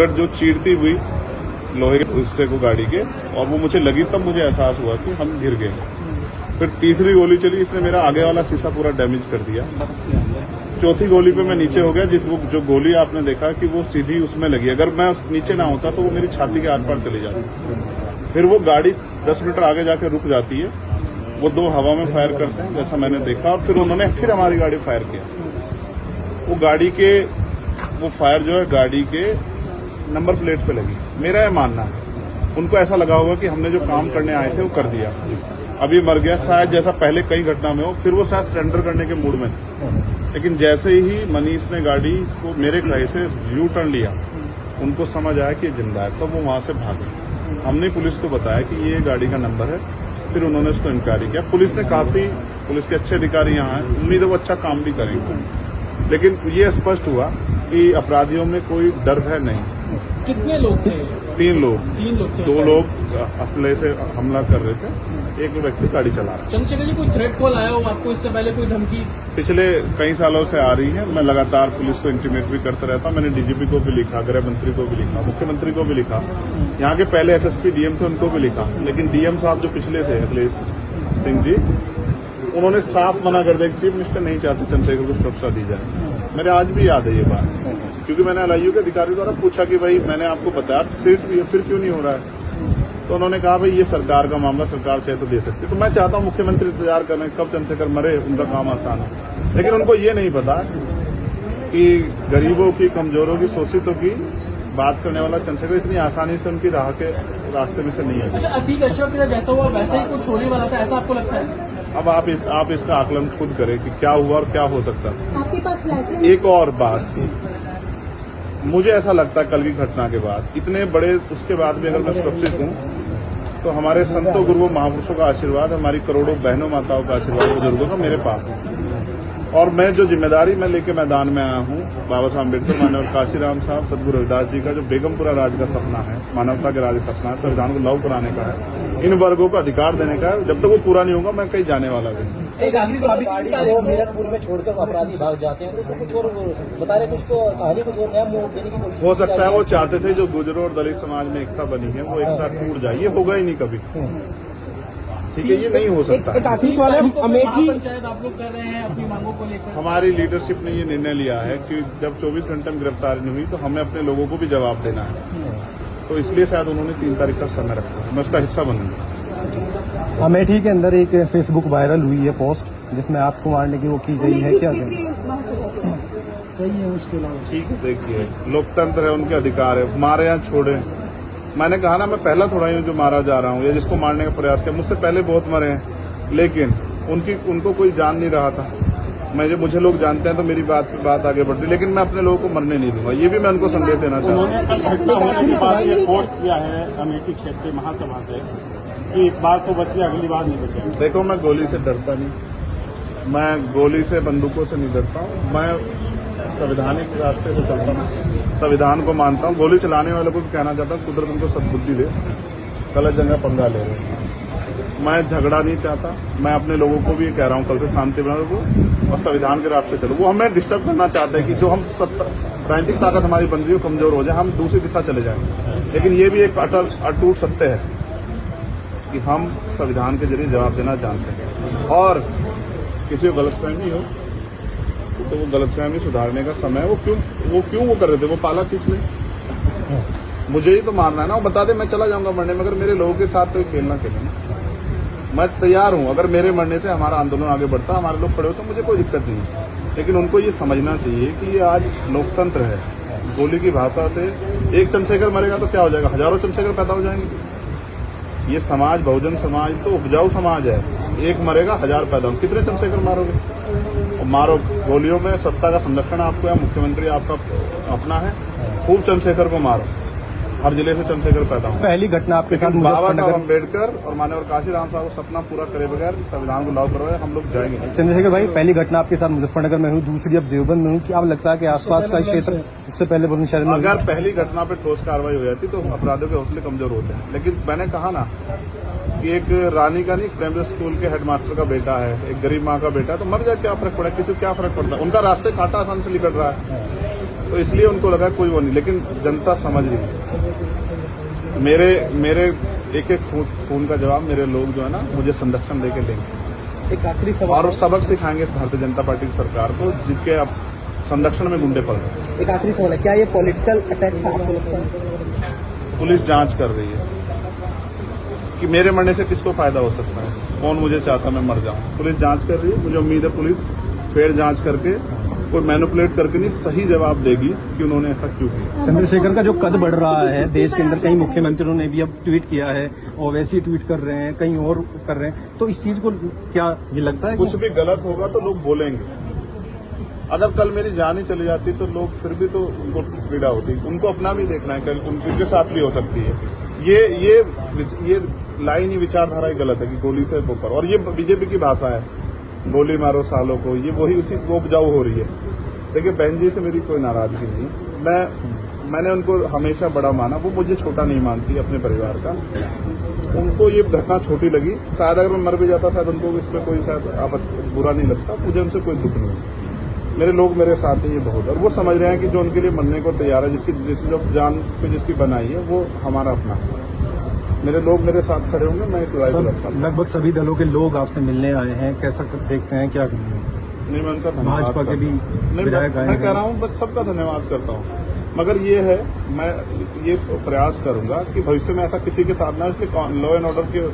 Bullet जो चीरती हुई लोहे के हिस्से को गाड़ी के, और वो मुझे लगी तब मुझे एहसास हुआ कि हम गिर गए। फिर तीसरी गोली चली, इसने मेरा आगे वाला शीशा पूरा डैमेज कर दिया। चौथी गोली पे मैं नीचे हो गया, जो गोली आपने देखा कि वो सीधी उसमें लगी। अगर मैं नीचे ना होता तो वो मेरी छाती के आर पार चली जाती। फिर वो गाड़ी 10 मीटर आगे जाके रुक जाती है। वो दो हवा में फायर करते हैं जैसा मैंने देखा, और फिर उन्होंने फिर हमारी गाड़ी फायर किया। वो गाड़ी के वो फायर जो है गाड़ी के नंबर प्लेट पे लगी। मेरा यह मानना है उनको ऐसा लगा होगा कि हमने जो काम करने आए थे वो कर दिया, अब ये मर गया। शायद जैसा पहले कई घटना में हो, फिर वो शायद सरेंडर करने के मूड में थे। लेकिन जैसे ही मनीष ने गाड़ी को मेरे कहे से यू टर्न लिया, उनको समझ आया कि ये जिंदा है, तो वो वहां से भागे। हमने पुलिस को बताया कि ये गाड़ी का नंबर है, फिर उन्होंने उसको इंक्वायरी किया। पुलिस के अच्छे अधिकारी यहाँ हैं, उम्मीद है वो अच्छा काम भी करेंगे। लेकिन ये स्पष्ट हुआ कि अपराधियों में कोई डर भय नहीं। कितने लोग थे? 3 लोग। 3 लोग थे। 2 लोग असले से हमला कर रहे थे, एक व्यक्ति गाड़ी चला रहा। चंद्रशेखर जी, कोई थ्रेट कॉल आया हो आपको इससे पहले, कोई धमकी? पिछले कई सालों से आ रही है। मैं लगातार पुलिस को इंटीमेट भी करता रहता हूं। मैंने डीजीपी को भी लिखा, गृह मंत्री को भी लिखा, मुख्यमंत्री को भी लिखा, यहाँ के पहले एसएसपी डीएम थे उनको भी लिखा। लेकिन डीएम साहब जो पिछले थे अखिलेश सिंह जी, उन्होंने साफ मना कर दिया कि चीफ मिनिस्टर नहीं चाहते चंद्रशेखर को सुरक्षा दी जाए। मेरे आज भी याद है ये बात, क्योंकि मैंने एलआईयू के अधिकारी द्वारा पूछा कि भाई मैंने आपको बताया फिर क्यों नहीं हो रहा है। तो उन्होंने कहा भाई ये सरकार का मामला, सरकार चाहे तो दे सकती। तो मैं चाहता हूं मुख्यमंत्री इंतजार करें कब चंद्रशेखर मरे, उनका काम आसान है। लेकिन उनको ये नहीं पता कि गरीबों की, कमजोरों की, शोषितों की बात करने वाला चंद्रशेखर इतनी आसानी से उनकी रास्ते में से नहीं है। अच्छा, अतीक अशरफ के जैसा हुआ वैसे ही कुछ होने वाला था, ऐसा आपको लगता है? अब आप इसका आकलन खुद करें कि क्या हुआ और क्या हो सकता है। आपके पास एक और बात, मुझे ऐसा लगता है कल की घटना के बाद, इतने बड़े उसके बाद भी अगर मैं सुरक्षित हूं तो हमारे संतों गुरुओं महापुरुषों का आशीर्वाद, हमारी करोड़ों बहनों माताओं का आशीर्वाद, बुजुर्गों का मेरे पास है। और मैं जो जिम्मेदारी मैं लेके मैदान में आया हूं, बाबा साहब अम्बेडकर, मानव काशीराम साहब, सदगुरु रविदास जी का जो बेगमपुरा राज का सपना है, मानवता के राज का सपना है, संविधान को लागू कराने का है, इन वर्गों को अधिकार देने का है। जब तक वो पूरा नहीं होगा मैं कहीं जाने वाला नहीं। मीरपुर में छोड़कर अपराधी भाग जाते हैं, तो उसको कुछ और बता रहे, कुछ तो कहानी को नया मोड़ देने की कोशिश हो सकता है वो चाहते थे जो गुजरों और दलित समाज में एकता बनी है वो एकता टूट जाए। ये होगा ही नहीं कभी, ठीक है, ये नहीं हो सकता। अमेठी पंचायत आप लोग कर रहे हैं अपनी मांगों को लेकर। हमारी लीडरशिप ने ये निर्णय लिया है कि जब 24 घंटे में गिरफ्तारी नहीं हुई तो हमें अपने लोगों को भी जवाब देना है। तो इसलिए शायद उन्होंने 3 तारीख का समय रखा है, मैं उसका हिस्सा बनूंगा। अमेठी के अंदर एक फेसबुक वायरल हुई है पोस्ट, जिसमें आपको मारने की वो की गई है, क्या सही है? उसके अलावा ठीक है, देखिए लोकतंत्र है, उनके अधिकार है, मारे या छोड़े। मैंने कहा ना, मैं पहला थोड़ा ही हूं जो मारा जा रहा हूं या जिसको मारने का प्रयास किया। मुझसे पहले बहुत मरे हैं, लेकिन उनको कोई जान नहीं रहा था। मुझे लोग जानते हैं तो मेरी बात आगे बढ़ती, लेकिन मैं अपने लोगों को मरने नहीं दूंगा। ये भी मैं उनको संदेश देना चाहता हूँ। घटना होने के बाद ये पोस्ट किया है अमेठी क्षेत्रीय महासभा से कि इस बार तो बचिए, अगली बार नहीं बचेगा। देखो, मैं गोली से डरता नहीं, मैं गोली से, बंदूकों से नहीं डरता हूँ। मैं संवैधानिक रास्ते से चलता हूँ, संविधान को मानता हूँ। गोली चलाने वालों को भी कहना चाहता हूँ कुदरत उनको सद्बुद्धि दे, गलत जगह पंगा ले रहे हैं। मैं झगड़ा नहीं चाहता, मैं अपने लोगों को भी कह रहा हूँ कल से शांति बना रखो और संविधान के रास्ते चलो। वो हमें डिस्टर्ब करना चाहते हैं कि जो हम राजनीतिक ताकत हमारी बन रही हो कमजोर हो जाए, हम दूसरी दिशा चले जाएं। लेकिन ये भी एक अटूट सत्य है कि हम संविधान के जरिए जवाब देना जानते हैं। और किसी को गलतफहमी हो तो वो गलतफहमी सुधारने का समय, वो क्यों वो कर रहे थे, वो पाला खींच ले। मुझे ही तो मारना है ना, वो बता दे मैं चला जाऊंगा मरने, मगर मेरे लोगों के साथ तो खेलना खेलना। मैं तैयार हूं, अगर मेरे मरने से हमारा आंदोलन आगे बढ़ता, हमारे लोग खड़े हो तो मुझे कोई दिक्कत नहीं। लेकिन उनको ये समझना चाहिए कि ये आज लोकतंत्र है। गोली की भाषा से एक चंद्रशेखर मरेगा तो क्या हो जाएगा, हजारों चंद्रशेखर पैदा हो जाएंगे। ये समाज, बहुजन समाज तो उपजाऊ समाज है। एक मरेगा 1000 पैदा हो, कितने चंद्रशेखर मारोगे? और मारो, गोलियों में सत्ता का संरक्षण आपको है, मुख्यमंत्री आपका अपना है, खूब चंद्रशेखर को मारो। हर जिले से चंद्रशेखर पैदा हो। पहली घटना आपके साथ बाबा साहब अम्बेडकर और मानव काशीराम साहब को सपना पूरा करे बगैर संविधान को लागू करवाए हम लोग जाएंगे। चंद्रशेखर भाई, पहली घटना आपके साथ मुजफ्फरनगर में हुई, दूसरी अब देवबंद में हुई। क्या लगता है कि आसपास का क्षेत्र, उससे पहले बुलंदशहर में अगर पहली घटना पे ठोस कार्रवाई हो जाती तो अपराधियों के हौसले कमजोर होते हैं। लेकिन मैंने कहा ना कि एक रानी का नहीं, प्राइमरी स्कूल के हेडमास्टर का बेटा है, एक गरीब माँ का बेटा है, तो मर जाए क्या फर्क पड़ा, किसी को क्या फर्क पड़ता है? उनका रास्ते कांटा आसान से निकल रहा है। तो इसलिए उनको लगा कोई वो नहीं, लेकिन जनता समझ रही है। मेरे एक एक खून का जवाब मेरे लोग जो है ना मुझे संरक्षण देके देंगे एक आखिरी सवाल और सबक सिखाएंगे भारतीय जनता पार्टी की सरकार को, जिसके अब संरक्षण में गुंडे पड़ रहे हैं। एक आखिरी सवाल है, क्या ये पॉलिटिकल अटैक था आपको लगता है? पुलिस जांच कर रही है कि मेरे मरने से किसको फायदा हो सकता है, कौन मुझे चाहता मैं मर जाऊं। पुलिस जांच कर रही है, मुझे उम्मीद है पुलिस फेर जांच करके कोई मैनिपुलेट करके नहीं सही जवाब देगी कि उन्होंने ऐसा क्यों किया। चंद्रशेखर का जो कद बढ़ रहा है देश के अंदर, कई मुख्यमंत्रियों ने भी अब ट्वीट किया है, ओवैसी ट्वीट कर रहे हैं, कई और कर रहे हैं, तो इस चीज को क्या ये लगता है कुछ भी गलत होगा तो लोग बोलेंगे। अगर कल मेरी जान ही चली जाती तो लोग फिर भी तो उनको पीड़ा होती, उनको अपना भी देखना है, कल उनके साथ भी हो सकती है। ये लाइन ही विचारधारा ही गलत है कि गोली से ऊपर, और ये बीजेपी की भाषा है, गोली मारो सालों को, ये वही उसी को उपजाऊ हो रही है। देखिए बहन जी से मेरी कोई नाराजगी नहीं, मैंने उनको हमेशा बड़ा माना, वो मुझे छोटा नहीं मानती अपने परिवार का। उनको ये घटना छोटी लगी, शायद अगर मैं मर भी जाता शायद उनको इसमें कोई शायद बुरा नहीं लगता, मुझे उनसे कोई दुख नहीं। मेरे लोग मेरे साथ हैं, ये बहुत, और वो समझ रहे हैं कि जो उनके लिए मरने को तैयार है, जिसकी जो जान पे जिसकी बनाई है वो हमारा अपना है। मेरे लोग मेरे साथ खड़े होंगे, मैं इस लड़ाई को लड़ता हूं। लगभग सभी दलों के लोग आपसे मिलने आए हैं, कैसा देखते हैं, क्या नहीं, मैं उनका धन्यवाद भाजपा के भी नहीं, विधायक आए मैं हैं। कह रहा हूँ बस सबका धन्यवाद करता हूँ, मगर ये है मैं ये प्रयास करूंगा कि भविष्य में ऐसा किसी के साथ ना, इसलिए लॉ एंड ऑर्डर की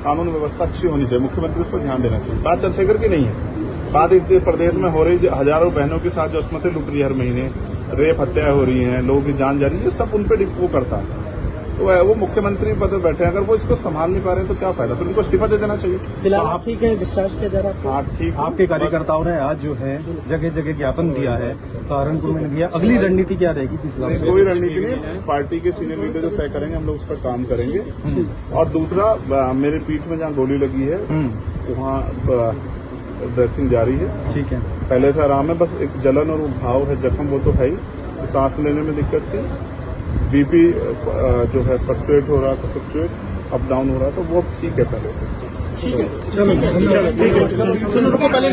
कानून व्यवस्था अच्छी होनी चाहिए, मुख्यमंत्री उस पर ध्यान देना चाहिए। बात चंद्रशेखर की नहीं है, बात इस प्रदेश में हो रही हजारों बहनों के साथ जो असमतें लुट रही है, हर महीने रेप हत्याएं हो रही हैं, लोगों की जान जा रही है, ये सब उन पर वो करता है। तो वो मुख्यमंत्री पद पर बैठे हैं, अगर वो इसको संभाल नहीं पा रहे हैं तो क्या फायदा, तो उनको इस्तीफा दे देना चाहिए। फिलहाल आप ठीक है, डिस्चार्ज किया जा रहा है? हाँ ठीक है। आपके कार्यकर्ताओं ने आज जो है जगह जगह ज्ञापन दिया है, सहारनपुर में दिया, अगली रणनीति क्या रहेगी किस हिसाब से? कोई रणनीति नहीं, पार्टी के सीनियर लीडर जो तय करेंगे हम लोग उस पर काम करेंगे। और दूसरा, मेरे पीठ में जहाँ गोली लगी है वहाँ ड्रेसिंग जारी है, ठीक है, पहले से आराम है, बस एक जलन और घाव है, जख्म वो तो है ही, सांस लेने में दिक्कत थी, बीपी जो है फ्लक्चुएट हो रहा था, फ्लक्चुएट अप डाउन हो रहा था, वो ठीक है पहले से। ठीक है, चलो ठीक है, चलो रुको पहले